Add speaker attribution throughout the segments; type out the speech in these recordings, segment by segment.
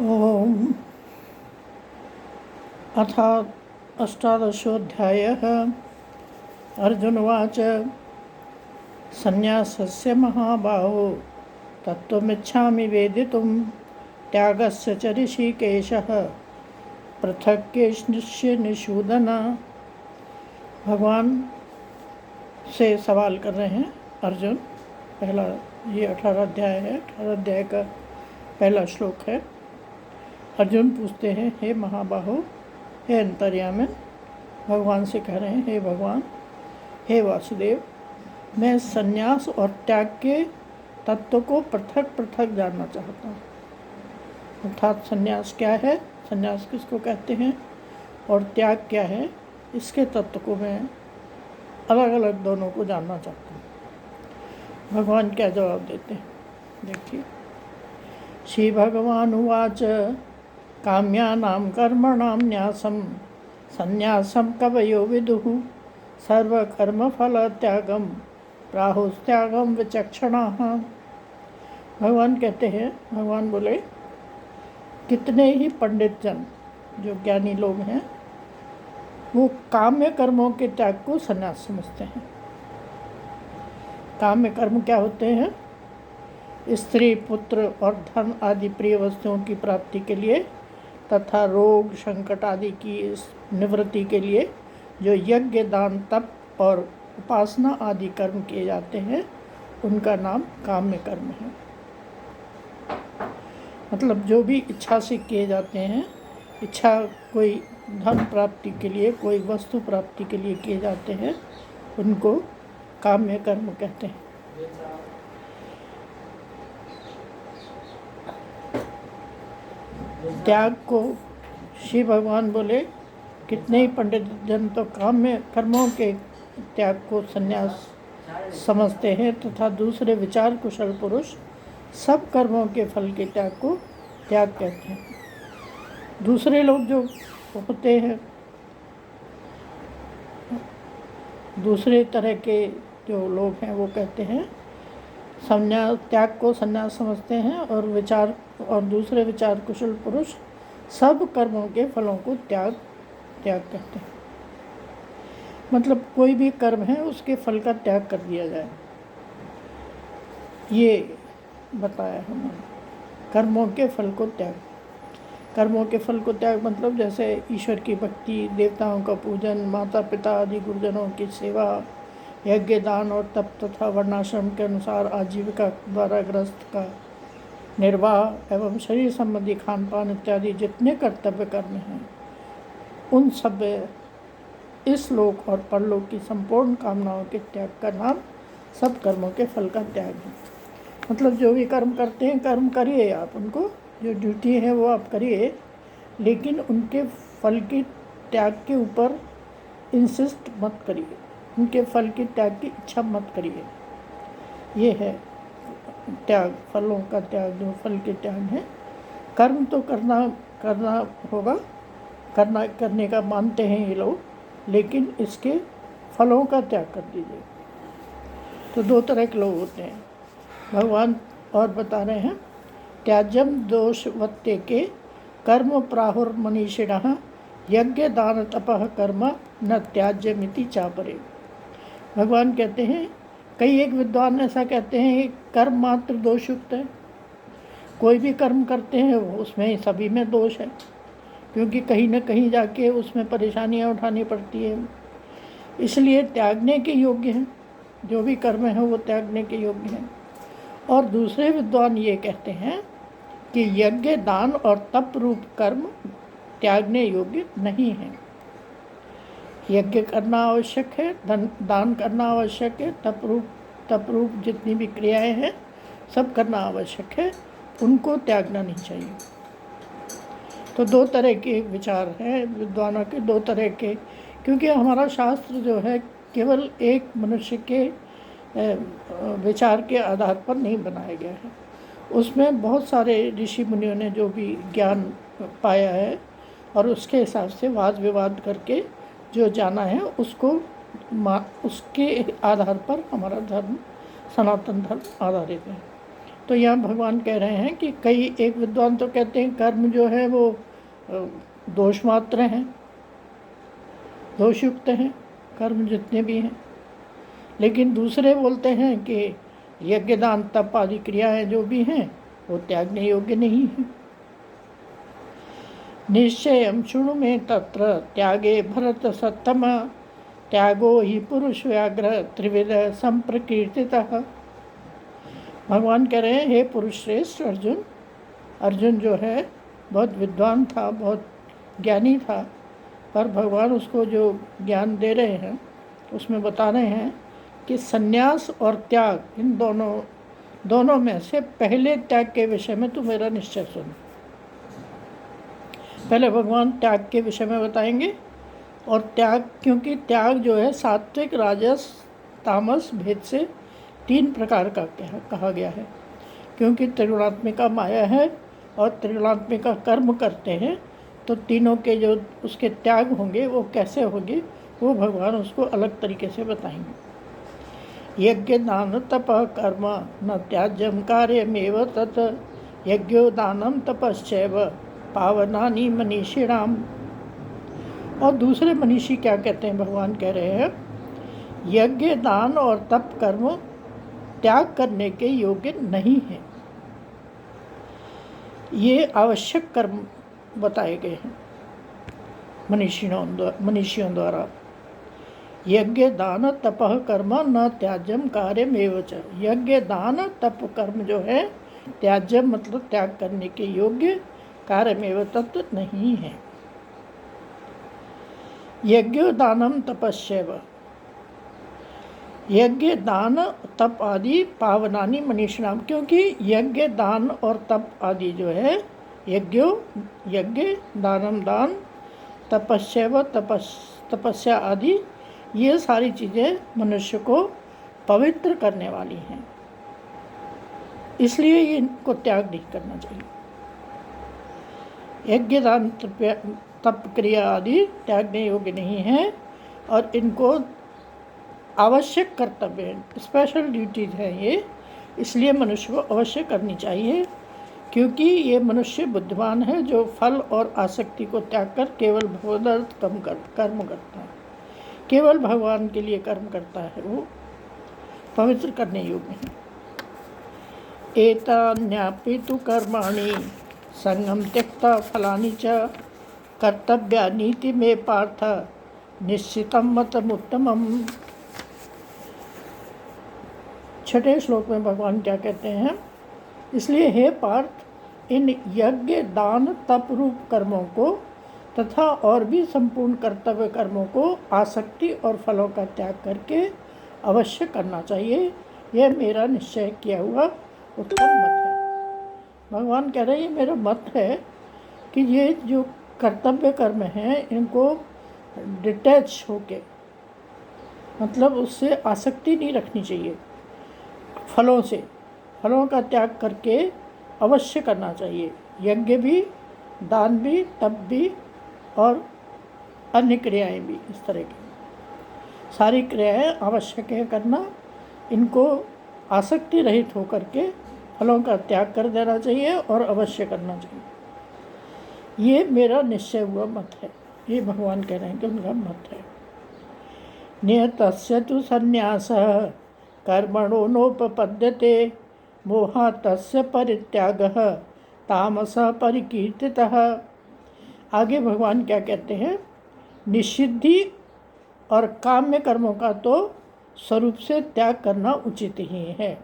Speaker 1: ओम अथ अष्टादशोऽध्यायः। अर्जुनवाच संन्यासस्य महाबाहो तत्त्वमिच्छामि वेदितुं त्यागस्य च ऋषिकेशः पृथक्केशस्य निषूदन। भगवान से सवाल कर रहे हैं अर्जुन। पहला ये 18 अध्याय है। 18 अध्याय का पहला श्लोक है। अर्जुन पूछते हैं, हे महाबाहो, हे अंतर्यामी, भगवान से कह रहे हैं, हे भगवान, हे वासुदेव, मैं संन्यास और त्याग के तत्व को पृथक पृथक जानना चाहता हूँ। अर्थात संन्यास क्या है, संन्यास किसको कहते हैं, और त्याग क्या है, इसके तत्व को मैं अलग अलग दोनों को जानना चाहता हूँ। भगवान क्या जवाब देते हैं, देखिए। श्री भगवान उवाच काम्यानां कर्मणां न्यासं संन्यासं कवयो विदुः सर्वकर्मफलत्यागं प्राहुस्त्यागं विचक्षणाः। भगवान कहते हैं, भगवान बोले, कितने ही पंडित जन जो ज्ञानी लोग हैं वो काम्य कर्मों के त्याग को संन्यास समझते हैं। काम्य कर्म क्या होते हैं? स्त्री, पुत्र और धन आदि प्रिय वस्तुओं की प्राप्ति के लिए तथा रोग संकट आदि की निवृत्ति के लिए जो यज्ञ, दान, तप और उपासना आदि कर्म किए जाते हैं उनका नाम काम्य कर्म है। मतलब जो भी इच्छा से किए जाते हैं, इच्छा कोई धन प्राप्ति के लिए, कोई वस्तु प्राप्ति के लिए किए जाते हैं, उनको काम्य कर्म कहते हैं। त्याग को श्री भगवान बोले, कितने ही पंडित जन तो काम्य कर्मों के त्याग को संन्यास समझते हैं तथा दूसरे विचार कुशल पुरुष सब कर्मों के फल के त्याग को त्याग कहते हैं। दूसरे लोग जो होते हैं, दूसरे तरह के जो लोग हैं, वो कहते हैं संन्यास, त्याग को संन्यास समझते हैं, और दूसरे विचार कुशल पुरुष सब कर्मों के फलों को त्याग कहते हैं। मतलब कोई भी कर्म है उसके फल का त्याग कर दिया जाए, ये बताया हमने। कर्मों के फल को त्याग, कर्मों के फल को त्याग मतलब जैसे ईश्वर की भक्ति, देवताओं का पूजन, माता पिता आदि गुरुजनों की सेवा, यज्ञ, दान और तप तथा वर्णाश्रम के अनुसार आजीविका द्वारा ग्रस्त का निर्वाह एवं शरीर संबंधी खान पान इत्यादि जितने कर्तव्य कर्म हैं, उन सब इस लोक और परलोक की संपूर्ण कामनाओं के त्याग का नाम सब कर्मों के फल का त्याग है। मतलब जो भी कर्म करते हैं, कर्म करिए आप, उनको जो ड्यूटी है वो आप करिए, लेकिन उनके फल के त्याग के ऊपर इंसिस्ट मत करिए, उनके फल के त्याग की इच्छा मत करिए। ये है त्याग, फलों का त्याग, जो फल के त्याग है। कर्म तो करना होगा, करने का मानते हैं ये लोग, लेकिन इसके फलों का त्याग कर दीजिए। तो दो तरह के लोग होते हैं। भगवान और बता रहे हैं, त्याज्यम दोषवत्ते के कर्म प्राहुर मनीषिणः यज्ञ दान तपः कर्म न त्याज्यमिति चापरे। भगवान कहते हैं, कई एक विद्वान ऐसा कहते हैं कि कर्म मात्र दोषयुक्त है। कोई भी कर्म करते हैं उसमें सभी में दोष है, क्योंकि कहीं न कहीं जाके उसमें परेशानियां उठानी पड़ती है, इसलिए त्यागने के योग्य हैं। जो भी कर्म है वो त्यागने के योग्य हैं। और दूसरे विद्वान ये कहते हैं कि यज्ञ, दान और तप रूप कर्म त्यागने योग्य नहीं है। यज्ञ करना आवश्यक है, दान करना आवश्यक है, तप रूप जितनी भी क्रियाएं हैं सब करना आवश्यक है, उनको त्यागना नहीं चाहिए। तो दो तरह के विचार हैं विद्वानों के, दो तरह के, क्योंकि हमारा शास्त्र जो है केवल एक मनुष्य के विचार के आधार पर नहीं बनाया गया है। उसमें बहुत सारे ऋषि मुनियों ने जो भी ज्ञान पाया है और उसके हिसाब से वाद विवाद करके जो जाना है उसके आधार पर हमारा धर्म, सनातन धर्म आधारित है। तो यहाँ भगवान कह रहे हैं कि कई एक विद्वान तो कहते हैं कर्म जो है वो दोष मात्र हैं, दोषयुक्त हैं कर्म जितने भी हैं। लेकिन दूसरे बोलते हैं कि यज्ञ दान तप आदि क्रियाएं जो भी हैं वो त्यागने योग्य नहीं है। निश्चयं शृणु मे तत्र त्यागे भरत सत्तम त्यागो ही पुरुष व्याघ्र त्रिविध संप्रकीर्तितः। भगवान कह रहे हैं, हे पुरुष श्रेष्ठ अर्जुन, अर्जुन जो है बहुत विद्वान था, बहुत ज्ञानी था, पर भगवान उसको जो ज्ञान दे रहे हैं उसमें बता रहे हैं कि संन्यास और त्याग इन दोनों में से पहले त्याग के विषय में तू मेरा निश्चय सुन। पहले भगवान त्याग के विषय में बताएंगे। और त्याग, क्योंकि त्याग जो है सात्विक राजस तामस भेद से 3 प्रकार का कहा गया है। क्योंकि त्रिगुणात्मिका माया है और त्रिगुणात्मिका कर्म करते हैं, तो तीनों के जो उसके त्याग होंगे वो कैसे होंगे वो भगवान उसको अलग तरीके से बताएंगे। यज्ञ दान तप कर्म न त्याज्यम कार्यमेव तत् यज्ञो दानम तपश्चैव पावनानि मनीषिणाम। और दूसरे मनीषी क्या कहते हैं, भगवान कह रहे हैं यज्ञ दान और तप कर्म त्याग करने के योग्य नहीं है। ये आवश्यक कर्म बताए गए हैं मनीषियों द्वारा। यज्ञ दान तपः कर्म न त्याज्यम कार्यमेव च। यज्ञ दान तप कर्म जो है त्याज्यम मतलब त्याग करने के योग्य, कार्यमेव तत्व नहीं है। यज्ञ दानम तपस्यैव, यज्ञ दान तप आदि पावनानि मनीषिणाम। क्योंकि यज्ञ दान और तप आदि जो है यज्ञ दानम दान तपस्यैव तपस्या आदि, ये सारी चीज़ें मनुष्य को पवित्र करने वाली हैं, इसलिए इनको त्याग नहीं करना चाहिए। यज्ञ दान तप क्रिया आदि त्यागने योग्य नहीं है और इनको आवश्यक कर्तव्य है, स्पेशल ड्यूटीज है ये, इसलिए मनुष्य को अवश्य करनी चाहिए। क्योंकि ये मनुष्य बुद्धिमान है जो फल और आसक्ति को त्याग कर केवल भगवदर्थ कर्म करता है, केवल भगवान के लिए कर्म करता है, वो पवित्र करने योग्य है। एतान्यापि तु कर्माणि संगम त्यक्ता फलानि च कर्तव्यानीति मे पार्थ निश्चितं मतमुत्तमम्। 6ठे श्लोक में भगवान क्या कहते हैं, इसलिए हे पार्थ, इन यज्ञ दान तप रूप कर्मों को तथा और भी संपूर्ण कर्तव्य कर्मों को आसक्ति और फलों का त्याग करके अवश्य करना चाहिए। यह मेरा निश्चय किया हुआ उत्तम मत है। भगवान कह रहे हैं ये मेरा मत है कि ये जो कर्तव्य कर्म हैं इनको डिटैच होके, मतलब उससे आसक्ति नहीं रखनी चाहिए, फलों से, फलों का त्याग करके अवश्य करना चाहिए। यज्ञ भी, दान भी, तप भी और अन्य क्रियाएं भी, इस तरह की सारी क्रियाएं आवश्यक है करना। इनको आसक्ति रहित होकर के फलों का त्याग कर देना चाहिए और अवश्य करना चाहिए। ये मेरा निश्चय हुआ मत है, ये भगवान कह रहे हैं कि उनका मत है। नियतस्य तु संन्यासः कर्मणो नोपपद्यते मोहातस्य परित्यागः तामसः परिकीर्तितः। आगे भगवान क्या कहते हैं, निषिद्धि और काम्य कर्मों का तो स्वरूप से त्याग करना उचित ही है।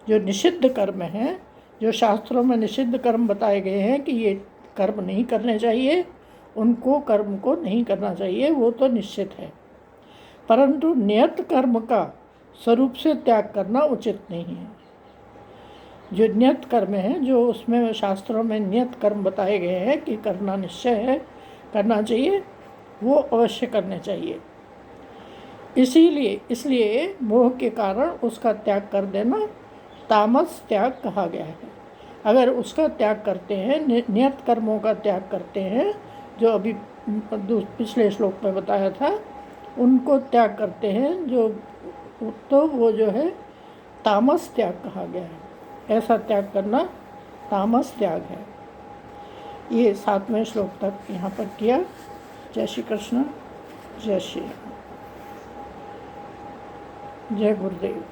Speaker 1: जो निषिद्ध कर्म हैं, जो शास्त्रों में निषिद्ध कर्म बताए गए हैं कि ये कर्म नहीं करने चाहिए, उनको कर्म को नहीं करना चाहिए, वो तो निश्चित है। परंतु नियत कर्म का स्वरूप से त्याग करना उचित नहीं है। जो नियत कर्म है, जो उसमें शास्त्रों में नियत कर्म बताए गए हैं कि करना निश्चय है, करना चाहिए, वो अवश्य करने चाहिए। इसलिए मोह के कारण उसका त्याग कर देना तामस त्याग कहा गया है। अगर उसका त्याग करते हैं, नियत कर्मों का त्याग करते हैं, जो अभी पिछले श्लोक में बताया था, उनको त्याग करते हैं जो, तो वो जो है तामस त्याग कहा गया है। ऐसा त्याग करना तामस त्याग है। ये 7वें श्लोक तक यहाँ पर किया। जय श्री कृष्ण, जय श्री राम, जय गुरुदेव।